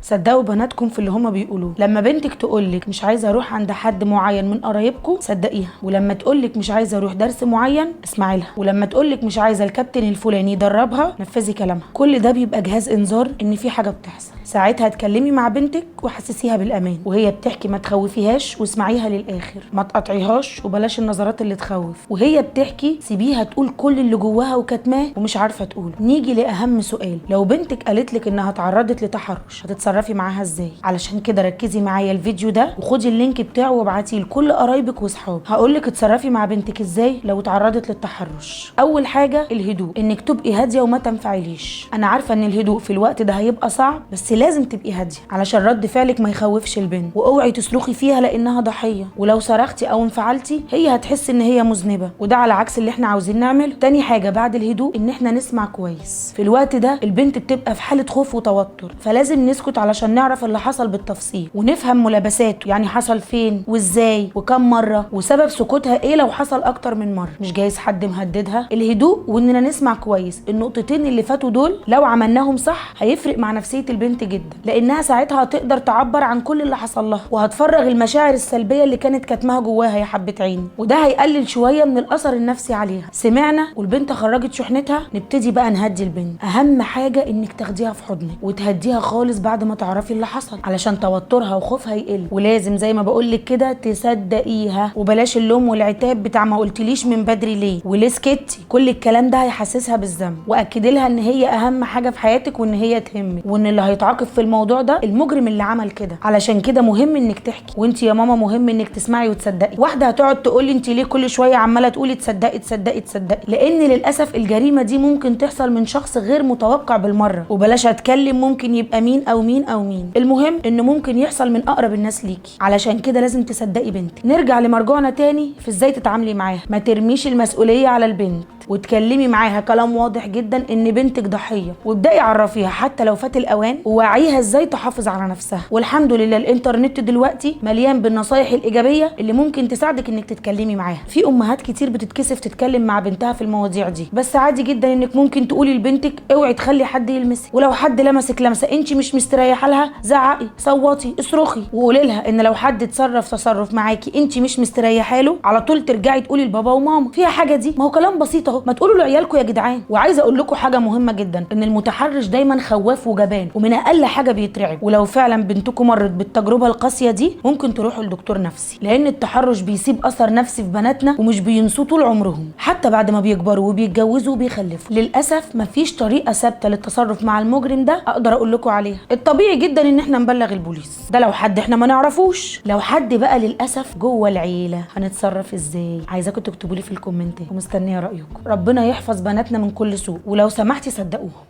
صدقوا بناتكم في اللي هما بيقولوه. لما بنتك تقولك مش عايزه اروح عند حد معين من قرايبكم صدقيها، ولما تقولك مش عايزه اروح درس معين اسمعي لها، ولما تقولك مش عايزه الكابتن الفلاني يدربها نفذي كلامها. كل ده بيبقى جهاز انذار ان في حاجه بتحصل. ساعتها اتكلمي مع بنتك وحسسيها بالامان، وهي بتحكي ما تخوفيهاش واسمعيها للاخر، ما تقطعيهاش وبلاش النظرات اللي تخوف. وهي بتحكي سيبيها تقول كل اللي جواها وكاتماه ومش عارفه تقوله. نيجي لاهم سؤال، لو بنتك قالت لك انها اتعرضت لتحرش هتتصرفي معاها ازاي؟ علشان كده ركزي معايا الفيديو ده وخدي اللينك بتاعه وابعتيه لكل قرايبك واصحابك. هقول لك اتصرفي مع بنتك ازاي لو اتعرضت للتحرش. اول حاجه الهدوء، انك تبقي هاديه وما تنفعليش. انا عارفه ان الهدوء في الوقت ده هيبقى صعب، بس لازم تبقي هاديه علشان رد فعلك ما يخوفش البنت. واوعي تصرخي فيها لانها ضحيه، ولو صرختي او انفعلتي هي هتحس ان هي مذنبه، وده على عكس اللي احنا عاوزين نعمله. تاني حاجه بعد الهدوء ان احنا نسمع كويس. في الوقت ده البنت بتبقى في حاله خوف وتوتر، فلازم نسكت علشان نعرف اللي حصل بالتفصيل ونفهم ملابساته، يعني حصل فين وازاي وكم مره وسبب سكوتها ايه لو حصل اكتر من مره. مش جايز حد مهددها. الهدوء واننا نسمع كويس. النقطتين اللي فاتوا دول لو عملناهم صح هيفرق مع نفسيه البنت جدا، لانها ساعتها هتقدر تعبر عن كل اللي حصل لها وهتفرغ المشاعر السلبيه اللي كانت كاتماها جواها يا حبه عيني، وده هيقلل شويه من الاثر النفسي عليها. سمعنا والبنت خرجت شحنتها، نبتدي بقى نهدي البنت. اهم حاجه انك تاخديها في حضنك وتهديها خالص بعد ما تعرفي اللي حصل علشان توترها وخوفها يقل. ولازم زي ما بقولك كده تصدقيها، وبلاش اللوم والعتاب بتاع ما قلتليش من بدري ليه وليه سكتي. كل الكلام ده هيحسسها بالذنب. واكدي لها ان هي اهم حاجه في حياتك وان هي تهمك، وان اللي هيتعاقب في الموضوع ده المجرم اللي عمل كده. علشان كده مهم انك تحكي، وانت يا ماما مهم انك تسمعي وتصدقي. واحده هتقعد تقول لي انت ليه كل شويه عماله تقولي تصدقي تصدقي تصدقي، لان للاسف الجريمه دي ممكن تحصل من شخص غير متوقع بالمره. وبلاش اتكلم ممكن يبقى مين او مين او مين، المهم انه ممكن يحصل من اقرب الناس ليكي. علشان كده لازم تصدقي بنتك. نرجع لمرجوعنا تاني في ازاي تتعاملي معاها. ما ترميش المسؤوليه على البنت، وتكلمي معاها كلام واضح جدا ان بنتك ضحيه، وابداي عرفيها حتى لو فات الاوان، ووعيها ازاي تحافظ على نفسها. والحمد لله الانترنت دلوقتي مليان بالنصايح الايجابيه اللي ممكن تساعدك انك تتكلمي معاها. في امهات كتير بتتكسف تتكلم مع بنتها في المواضيع دي، بس عادي جدا انك ممكن تقولي لبنتك اوعي تخلي حد يلمسك، ولو حد لمسك لمسه انت مش مستريحه لها زعقي صوتي اصرخي، وقولي لها ان لو حد اتصرف تصرف معاكي انت مش مستريحه له على طول ترجعي تقولي لبابا وماما. فيها حاجه دي؟ ما هو كلام بسيط اهو، ما تقولوا لعيالكم يا جدعان. وعايزه اقول لكم حاجه مهمه جدا، ان المتحرش دايما خواف وجبان ومن اقل حاجه بيترعب. ولو فعلا بنتكم مرت بالتجربه القاسيه دي ممكن تروحوا لدكتور نفسي، لان التحرش بيسيب اثر نفسي في بناتنا ومش بينسوه طول عمرهم حتى بعد ما بيكبروا وبيتجوزوا وبيخلفوا. للاسف مفيش طريقه ثابته للتصرف مع المجرم ده اقدر اقول لكم عليها. الطبيعي جدا ان احنا نبلغ البوليس، ده لو حد احنا ما نعرفوش. لو حد بقى للاسف جوه العيله هنتصرف ازاي؟ عايزاكم تكتبوا لي في الكومنتات ومستنيه رايكم. ربنا يحفظ بناتنا من كل سوء، ولو سمحتي صدقوهم.